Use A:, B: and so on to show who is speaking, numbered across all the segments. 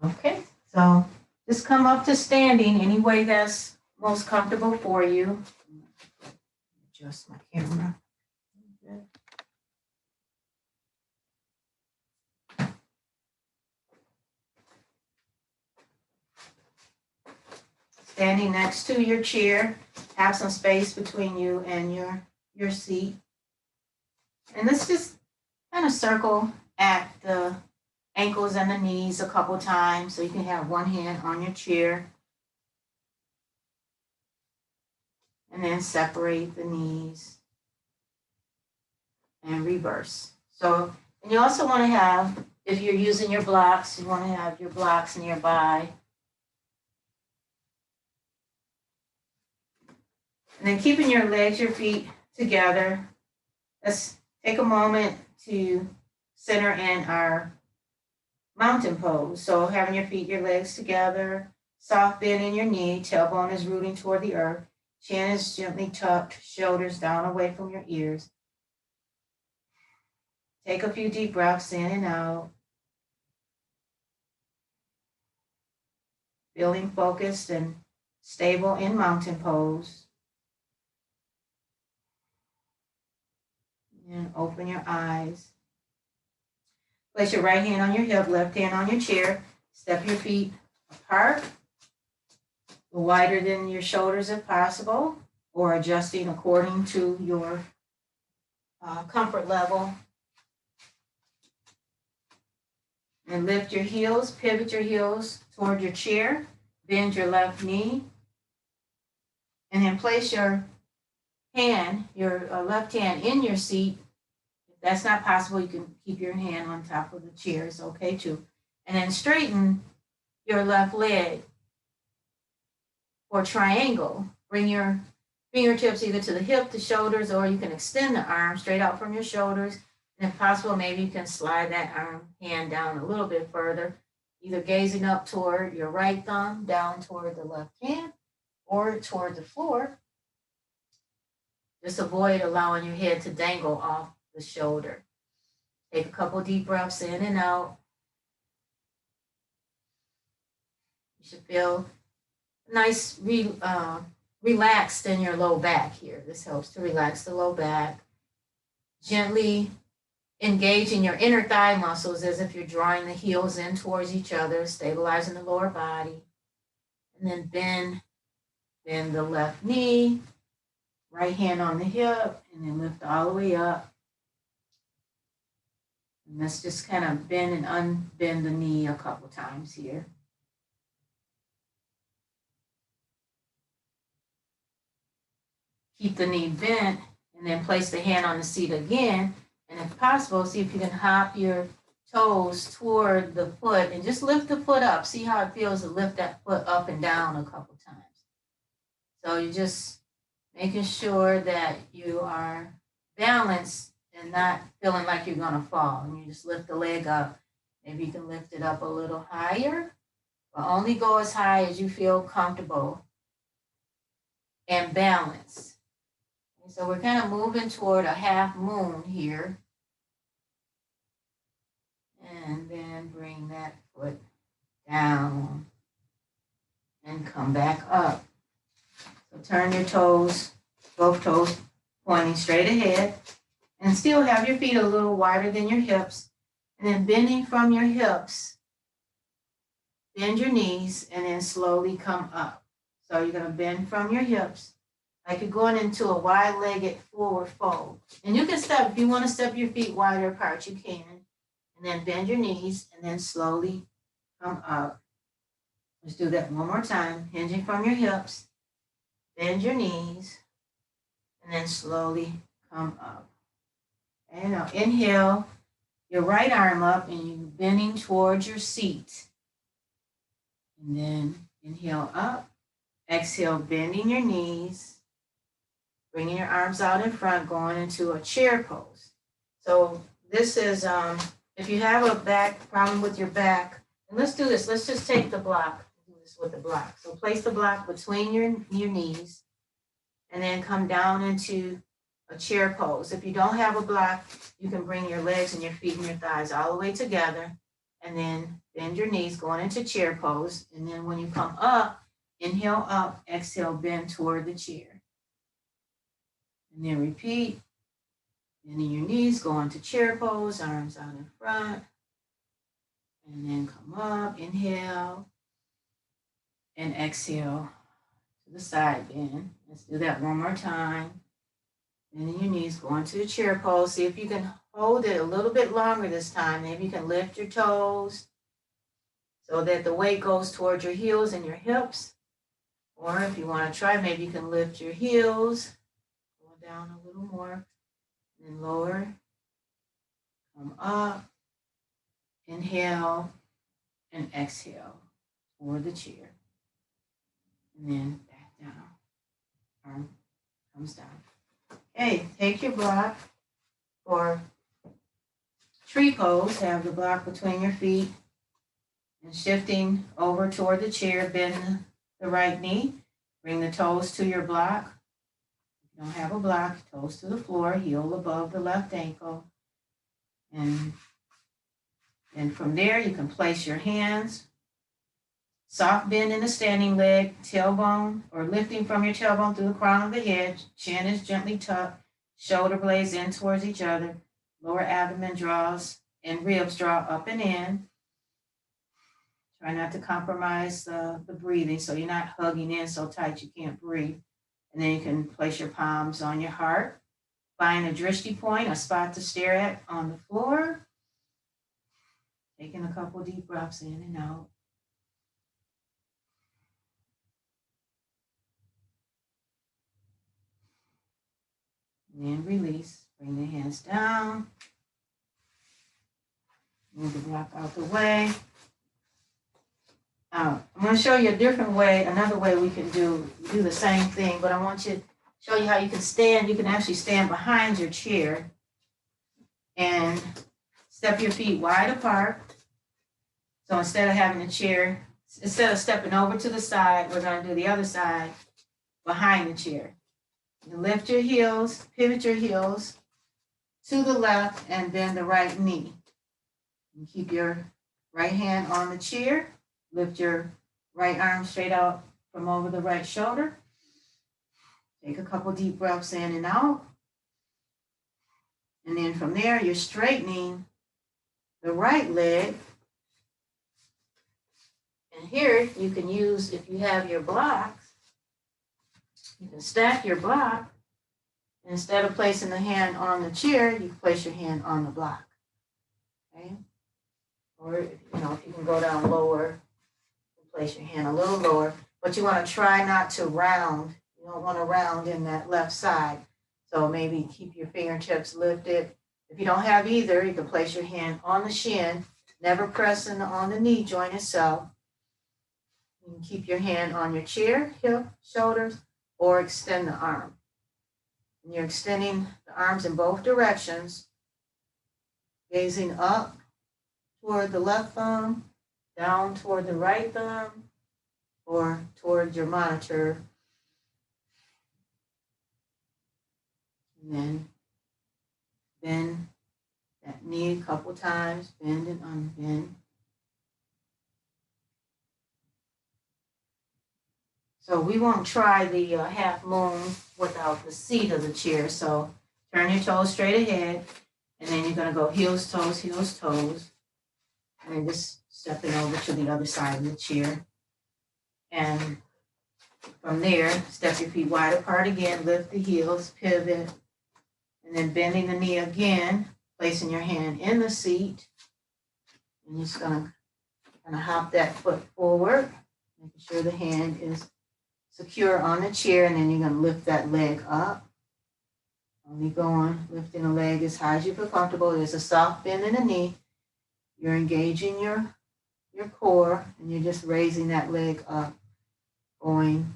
A: Okay, so just come up to standing any way that's most comfortable for you. Adjust my camera. Standing next to your chair, have some space between you and your seat. And let's just kind of circle at the ankles and the knees a couple times so you can have one hand on your chair. And then separate the knees and reverse. So, and you also want to have, if you're using your blocks, you want to have your blocks nearby. And then keeping your legs, your feet together. Let's take a moment to center in our mountain pose. So having your feet, your legs together, soft bend in your knee, tailbone is rooting toward the earth, chin is gently tucked, shoulders down away from your ears. Take a few deep breaths in and out. Feeling focused and stable in mountain pose. And open your eyes. Place your right hand on your hip, left hand on your chair. Step your feet apart, wider than your shoulders if possible, or adjusting according to your comfort level. And lift your heels, pivot your heels toward your chair, bend your left knee, and then place your hand, your left hand in your seat. If that's not possible, you can keep your hand on top of the chair. It's okay too. And then straighten your left leg for triangle. Bring your fingertips either to the hip, the shoulders, or you can extend the arm straight out from your shoulders. And if possible, maybe you can slide that arm hand down a little bit further, either gazing up toward your right thumb, down toward the left hand, or toward the floor. Just avoid allowing your head to dangle off the shoulder. Take a couple deep breaths in and out. You should feel nice, relaxed in your low back here. This helps to relax the low back. Gently engaging your inner thigh muscles as if you're drawing the heels in towards each other, stabilizing the lower body. And then bend the left knee, right hand on the hip, and then lift all the way up. And let's just kind of bend and unbend the knee a couple times here. Keep the knee bent, and then place the hand on the seat again. And if possible, see if you can hop your toes toward the foot and just lift the foot up. See how it feels to lift that foot up and down a couple times. So you're just making sure that you are balanced and not feeling like you're gonna fall. And you just lift the leg up. Maybe you can lift it up a little higher, but only go as high as you feel comfortable and balanced. So we're kind of moving toward a half moon here. And then bring that foot down and come back up. So turn your toes, both toes pointing straight ahead, and still have your feet a little wider than your hips. And then bending from your hips, bend your knees and then slowly come up. So you're going to bend from your hips like you're going into a wide-legged forward fold. And you can step, if you want to step your feet wider apart, you can. And then bend your knees and then slowly come up. Let's do that one more time. Hinging from your hips, bend your knees, and then slowly come up. And now inhale your right arm up and you're bending towards your seat. And then inhale up, exhale, bending your knees, bringing your arms out in front, going into a chair pose. So this is, if you have a back problem with your back, and let's do this. Let's just take the block, do this with the block. So place the block between your knees and then come down into a chair pose. If you don't have a block, you can bring your legs and your feet and your thighs all the way together and then bend your knees going into chair pose. And then when you come up, inhale up, exhale, bend toward the chair. And then repeat, bending your knees, go into chair pose, arms out in front. And then come up, inhale, and exhale to the side bend. Let's do that one more time. Bending your knees, go into the chair pose. See if you can hold it a little bit longer this time. Maybe you can lift your toes so that the weight goes towards your heels and your hips. Or if you want to try, maybe you can lift your heels, go down a little more, then lower, come up, inhale, and exhale toward the chair. And then back down, arm comes down. Okay, take your block for tree pose. Have the block between your feet and shifting over toward the chair, bend the right knee, bring the toes to your block. If you don't have a block, toes to the floor, heel above the left ankle. And then from there, you can place your hands. Soft bend in the standing leg, tailbone, or lifting from your tailbone through the crown of the head. Chin is gently tucked, shoulder blades in towards each other. Lower abdomen draws and ribs draw up and in. Try not to compromise the breathing so you're not hugging in so tight you can't breathe. And then you can place your palms on your heart. Find a drishti point, a spot to stare at on the floor. Taking a couple deep breaths in and out. And then release. Bring the hands down. Move the block out the way. I'm going to show you a different way, another way we can do the same thing, but I want to show you how you can stand. You can actually stand behind your chair and step your feet wide apart. So instead of having the chair, instead of stepping over to the side, we're going to do the other side behind the chair. You lift your heels, pivot your heels to the left and bend the right knee. And keep your right hand on the chair. Lift your right arm straight out from over the right shoulder. Take a couple deep breaths in and out. And then from there, you're straightening the right leg. And here you can use, if you have your blocks, you can stack your block. And instead of placing the hand on the chair, you can place your hand on the block. Okay? Or, if you can go down lower, place your hand a little lower, but you want to try not to round. You don't want to round in that left side. So maybe keep your fingertips lifted. If you don't have either, you can place your hand on the shin, never pressing on the knee joint itself. You can keep your hand on your chair, hip, shoulders, or extend the arm. And you're extending the arms in both directions, gazing up toward the left thumb, down toward the right thumb, or toward your monitor. And then bend that knee a couple times, bend and unbend. So we won't try the half moon without the seat of the chair. So turn your toes straight ahead, and then you're going to go heels, toes, and then just stepping over to the other side of the chair. And from there, step your feet wide apart again, lift the heels, pivot, and then bending the knee again, placing your hand in the seat. And you're just going to kind of hop that foot forward, making sure the hand is secure on the chair, and then you're going to lift that leg up. Only going, lifting the leg as high as you feel comfortable. There's a soft bend in the knee. You're engaging your core, and you're just raising that leg up, going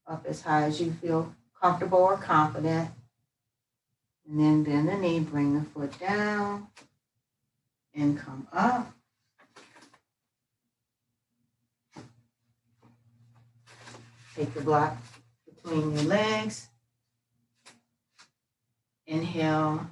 A: up as high as you feel comfortable or confident. And then bend the knee, bring the foot down, and come up. Take the block between your legs. Inhale.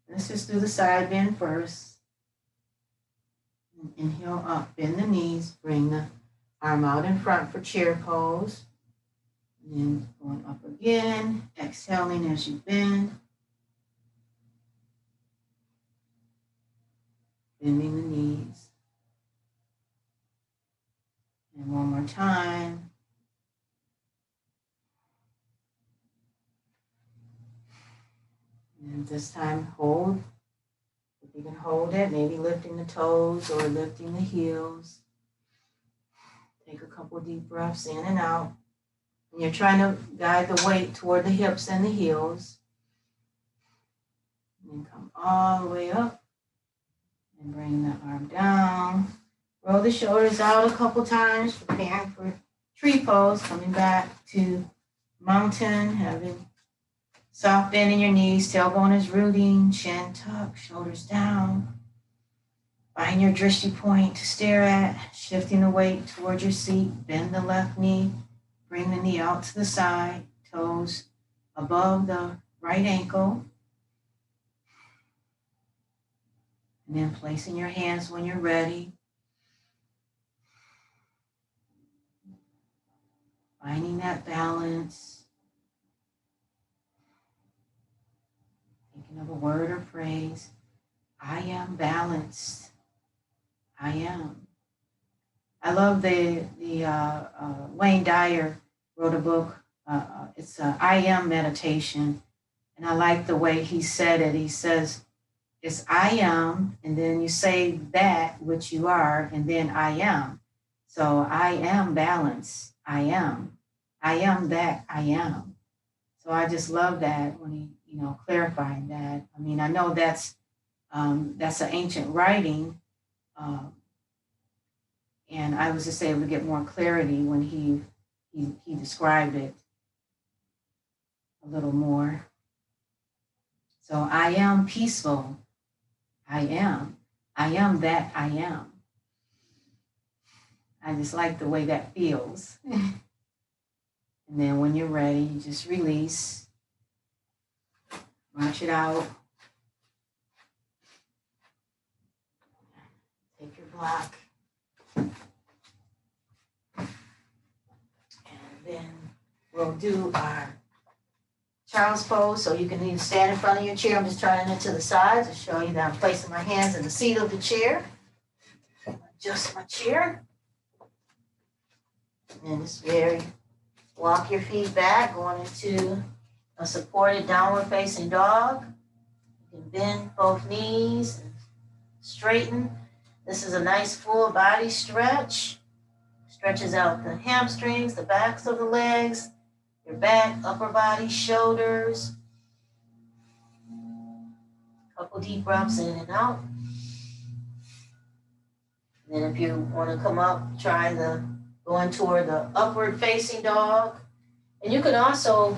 A: Let's just do the side bend first. And inhale up, bend the knees, bring the arm out in front for chair pose. And then going up again, exhaling as you bend. Bending the knees. And one more time. And this time hold. If you can hold it, maybe lifting the toes or lifting the heels. Take a couple deep breaths in and out. And you're trying to guide the weight toward the hips and the heels. And then come all the way up and bring the arm down. Roll the shoulders out a couple times, preparing for tree pose, coming back to mountain, having soft bend in your knees, tailbone is rooting, chin tucked, shoulders down. Find your drishti point to stare at, shifting the weight towards your seat, bend the left knee, bring the knee out to the side, toes above the right ankle. And then placing your hands when you're ready. Finding that balance. Thinking of a word or phrase. I am balanced. I am. I love the Wayne Dyer wrote a book. It's I am meditation. And I like the way he said it. He says, it's I am, and then you say that which you are, and then I am. So I am balanced. I am. I am that I am. So I just love that when he, clarified that. I mean, I know that's an ancient writing, and I was just able to get more clarity when he described it a little more. So I am peaceful. I am that I am. I just like the way that feels. And then when you're ready, you just release. March it out. Take your block. And then we'll do our child's pose. So you can either stand in front of your chair. I'm just turning it to the side to show you that I'm placing my hands in the seat of the chair. Adjust my chair. And it's walk your feet back, going into a supported downward facing dog. You can bend both knees and straighten. This is a nice full body stretch. Stretches out the hamstrings, the backs of the legs, your back, upper body, shoulders. Couple deep breaths in and out. And then if you want to come up, try going toward the upward facing dog. And you can also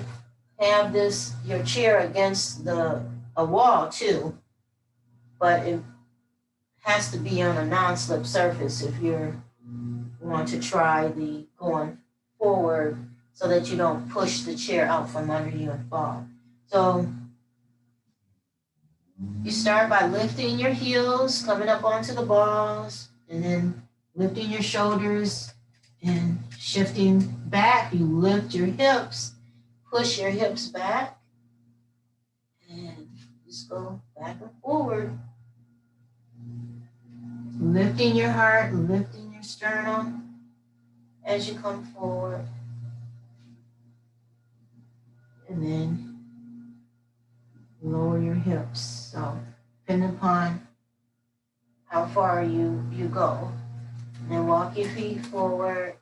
A: have your chair against a wall too, but it has to be on a non-slip surface if you want to try the going forward so that you don't push the chair out from under you and fall. So you start by lifting your heels, coming up onto the balls, and then lifting your shoulders and shifting back. You lift your hips, push your hips back, and just go back and forward. Lifting your heart, lifting your sternum as you come forward. And then lower your hips. So depending upon how far you go. And then walk your feet forward.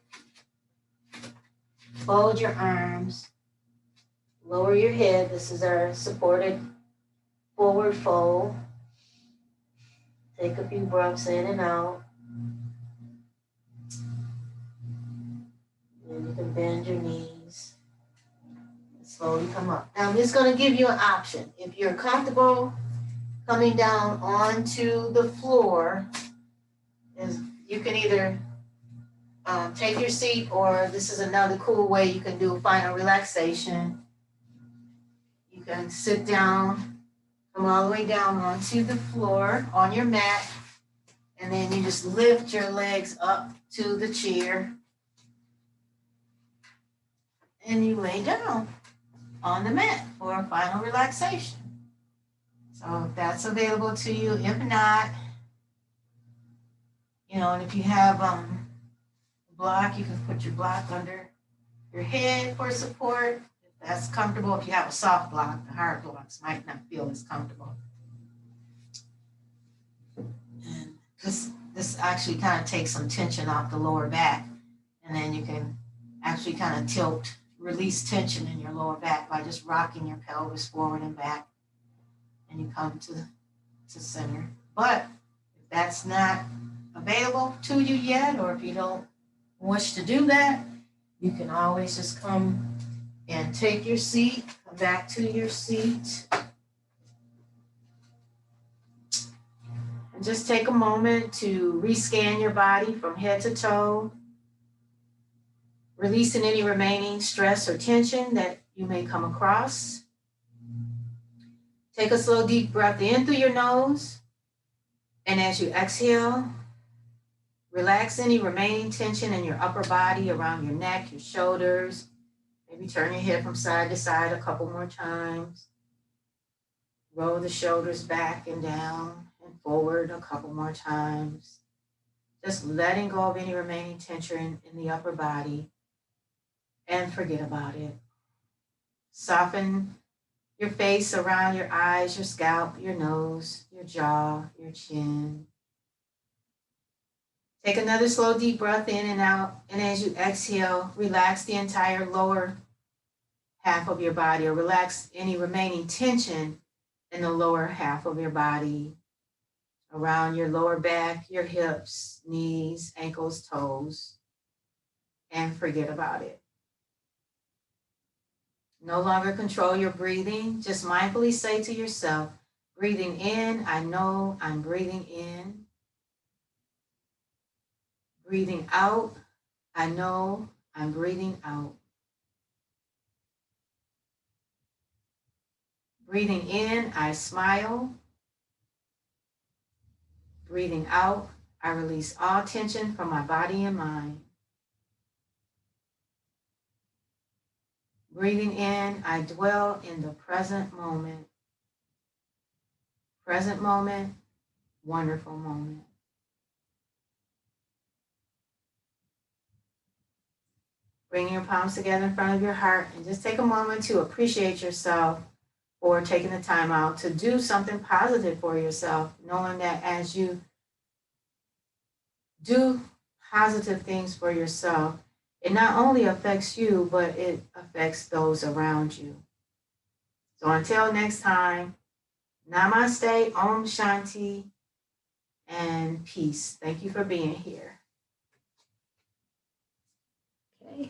A: Fold your arms. Lower your head. This is our supported forward fold. Take a few breaths in and out. And you can bend your knees. And slowly come up. Now I'm just going to give you an option. If you're comfortable coming down onto the floor, you can either take your seat, or this is another cool way you can do final relaxation. You can sit down, come all the way down onto the floor on your mat, And then you just lift your legs up to the chair. And you lay down on the mat for a final relaxation. So if that's available to you, if not, and if you have a block, you can put your block under your head for support. If that's comfortable, if you have a soft block, the hard blocks might not feel as comfortable. And this actually kind of takes some tension off the lower back, and then you can actually kind of release tension in your lower back by just rocking your pelvis forward and back, and you come to center. But if that's not available to you yet, or if you don't wish to do that, you can always just come and take your seat, come back to your seat, and just take a moment to rescan your body from head to toe, releasing any remaining stress or tension that you may come across. Take a slow, deep breath in through your nose, and as you exhale, relax any remaining tension in your upper body, around your neck, your shoulders. Maybe turn your head from side to side a couple more times. Roll the shoulders back and down and forward a couple more times. Just letting go of any remaining tension in the upper body and forget about it. Soften your face, around your eyes, your scalp, your nose, your jaw, your chin. Take another slow, deep breath in and out. And as you exhale, relax the entire lower half of your body, or relax any remaining tension in the lower half of your body, around your lower back, your hips, knees, ankles, toes, and forget about it. No longer control your breathing. Just mindfully say to yourself, breathing in, I know I'm breathing in. Breathing out, I know I'm breathing out. Breathing in, I smile. Breathing out, I release all tension from my body and mind. Breathing in, I dwell in the present moment. Present moment, wonderful moment. Bring your palms together in front of your heart and just take a moment to appreciate yourself for taking the time out to do something positive for yourself, knowing that as you do positive things for yourself, it not only affects you, but it affects those around you. So until next time, namaste, om shanti, and peace. Thank you for being here. Okay.